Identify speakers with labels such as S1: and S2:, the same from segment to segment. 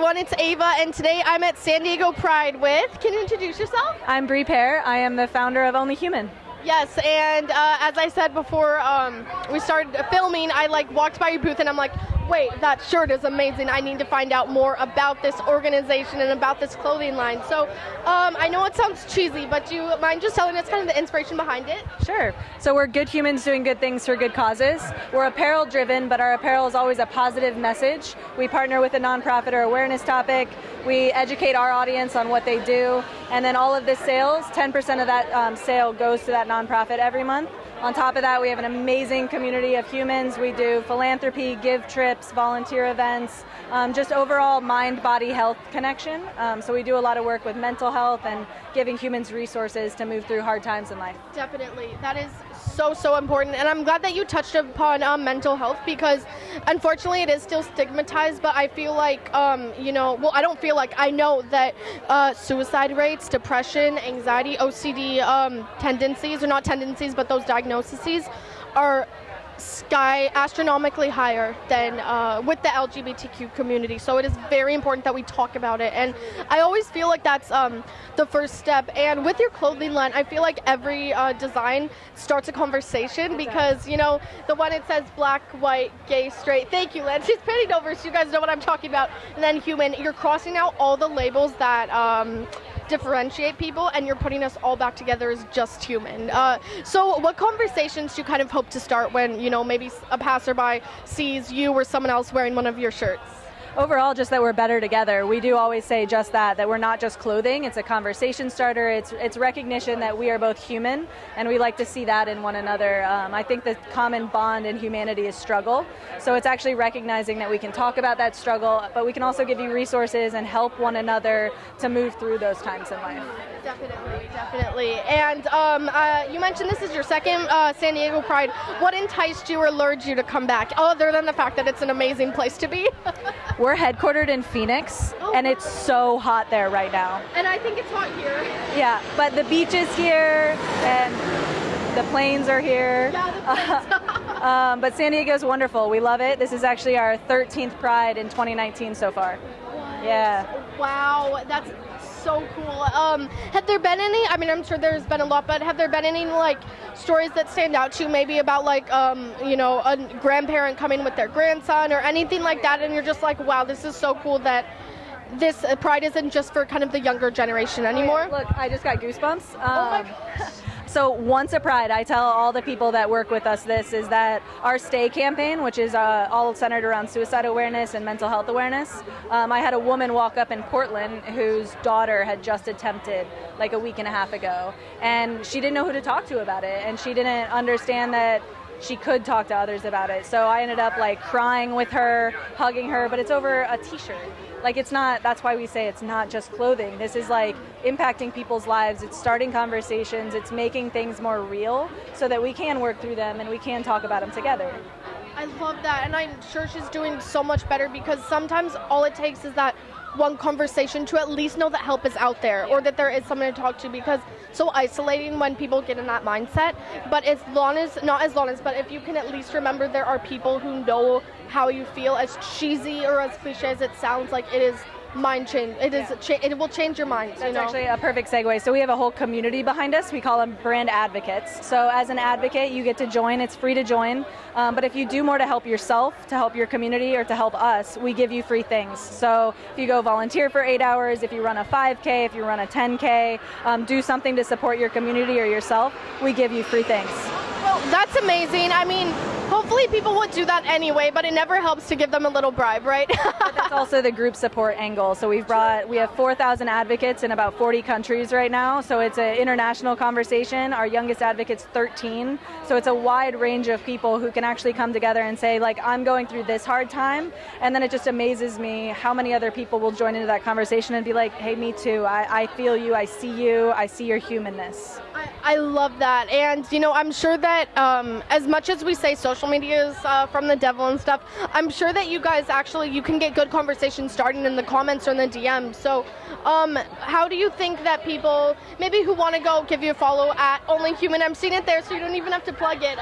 S1: everyone, it's Ava, and today I'm at San Diego Pride with, can you introduce yourself?
S2: I'm Bree Pear. I am the founder of Only Human.
S1: Yes, and as I said before we started filming, I walked by your booth and I'm like, wait, that shirt is amazing. I need to find out more about this organization and about this clothing line. So I know it sounds cheesy, but do you mind just telling us kind of the inspiration behind it?
S2: Sure. So we're good humans doing good things for good causes. We're apparel driven, but our apparel is always a positive message. We partner with a nonprofit or awareness topic. We educate our audience on what they do. And then all of this sales, 10% of that sale goes to that nonprofit every month. On top of that, we have an amazing community of humans. We do philanthropy, give trips, volunteer events, just overall mind-body health connection. So we do a lot of work with mental health and giving humans resources to move through hard times in life.
S1: Definitely. That is so important. And I'm glad that you touched upon mental health, because unfortunately it is still stigmatized, but I feel like, I don't feel like, I know that suicide rates, depression, anxiety, OCD tendencies, or not tendencies, but those diagnoses are astronomically higher than with the LGBTQ community. So it is very important that we talk about it. And I always feel like that's the first step. And with your clothing line, I feel like every design starts a conversation, because, the one it says black, white, gay, straight. Thank you, Lynn. She's painting over so you guys know what I'm talking about. And then human, you're crossing out all the labels that differentiate people, and you're putting us all back together as just human. So what conversations do you kind of hope to start when, maybe a passerby sees you or someone else wearing one of your shirts?
S2: Overall, just that we're better together. We do always say just that we're not just clothing. It's a conversation starter. It's recognition that we are both human, and we like to see that in one another. I think the common bond in humanity is struggle. So it's actually recognizing that we can talk about that struggle, but we can also give you resources and help one another to move through those times in life.
S1: Definitely. And you mentioned this is your second San Diego Pride. What enticed you or lured you to come back, other than the fact that it's an amazing place to be?
S2: We're headquartered in Phoenix, and it's so hot there right now.
S1: And I think it's hot here.
S2: Yeah, but the beach is here, and the planes are here.
S1: Yeah,
S2: but San Diego's wonderful. We love it. This is actually our 13th Pride in 2019 so far.
S1: What?
S2: Yeah.
S1: Wow, that's so cool. Have there been any, I'm sure there's been a lot, but have there been any stories that stand out to you, maybe about a grandparent coming with their grandson or anything like that, and you're just like, wow, this is so cool that this Pride isn't just for kind of the younger generation anymore?
S2: Oh, yeah. Look, I just got goosebumps.
S1: Oh my gosh.
S2: So once a Pride, I tell all the people that work with us this, is that our Stay campaign, which is all centered around suicide awareness and mental health awareness. I had a woman walk up in Portland whose daughter had just attempted a week and a half ago, and she didn't know who to talk to about it, and she didn't understand that she could talk to others about it. So I ended up crying with her, hugging her, but it's over a t-shirt. It's not, that's why we say it's not just clothing. This is impacting people's lives. It's starting conversations. It's making things more real so that we can work through them and we can talk about them together.
S1: I love that, and I'm sure she's doing so much better, because sometimes all it takes is that one conversation to at least know that help is out there, or that there is someone to talk to, because it's so isolating when people get in that mindset. But but if you can at least remember there are people who know how you feel, as cheesy or as cliche as it sounds, it is mind change. It will change your mind.
S2: That's actually a perfect segue. So we have a whole community behind us. We call them brand advocates. So as an advocate, you get to join. It's free to join. But if you do more to help yourself, to help your community, or to help us, we give you free things. So if you go volunteer for 8 hours, if you run a 5K, if you run a 10K, do something to support your community or yourself, we give you free things.
S1: Well, that's amazing. Hopefully people would do that anyway, but it never helps to give them a little bribe, right?
S2: But that's also the group support angle. So we have 4,000 advocates in about 40 countries right now. So it's an international conversation. Our youngest advocate's 13. So it's a wide range of people who can actually come together and say, I'm going through this hard time. And then it just amazes me how many other people will join into that conversation and be like, hey, me too. I feel you. I see your humanness.
S1: I love that. And, I'm sure that as much as we say social media is from the devil and stuff, I'm sure that you guys you can get good conversations starting in the comments or in the DMs. So how do you think that people, maybe who want to go give you a follow at Only Human, I'm seeing it there so you don't even have to plug it,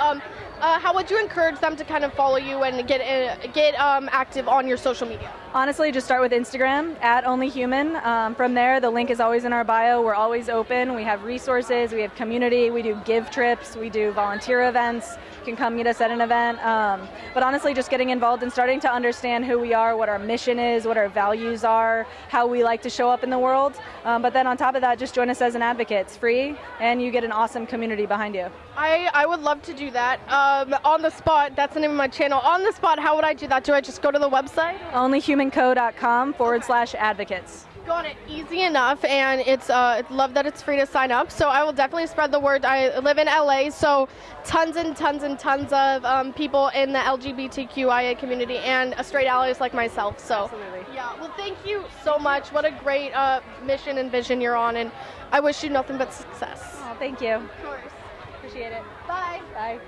S1: How would you encourage them to kind of follow you and get active on your social media?
S2: Honestly, just start with Instagram, @onlyhuman. From there, the link is always in our bio. We're always open. We have resources, we have community, we do give trips, we do volunteer events. You can come meet us at an event. But honestly, just getting involved and starting to understand who we are, what our mission is, what our values are, how we like to show up in the world. But then on top of that, just join us as an advocate. It's free, and you get an awesome community behind you.
S1: I would love to do that. On the spot, that's the name of my channel. On the spot, how would I do that? Do I just go to the website?
S2: onlyhumanco.com/advocates.
S1: Got it. Easy enough, and it's love that it's free to sign up. So I will definitely spread the word. I live in LA, so tons and tons and tons of people in the LGBTQIA community and straight allies like myself. So
S2: Absolutely.
S1: yeah. Well, thank you so much. What a great mission and vision you're on, and I wish you nothing but success.
S2: Oh, thank you.
S1: Of course.
S2: Appreciate it.
S1: Bye.
S2: Bye.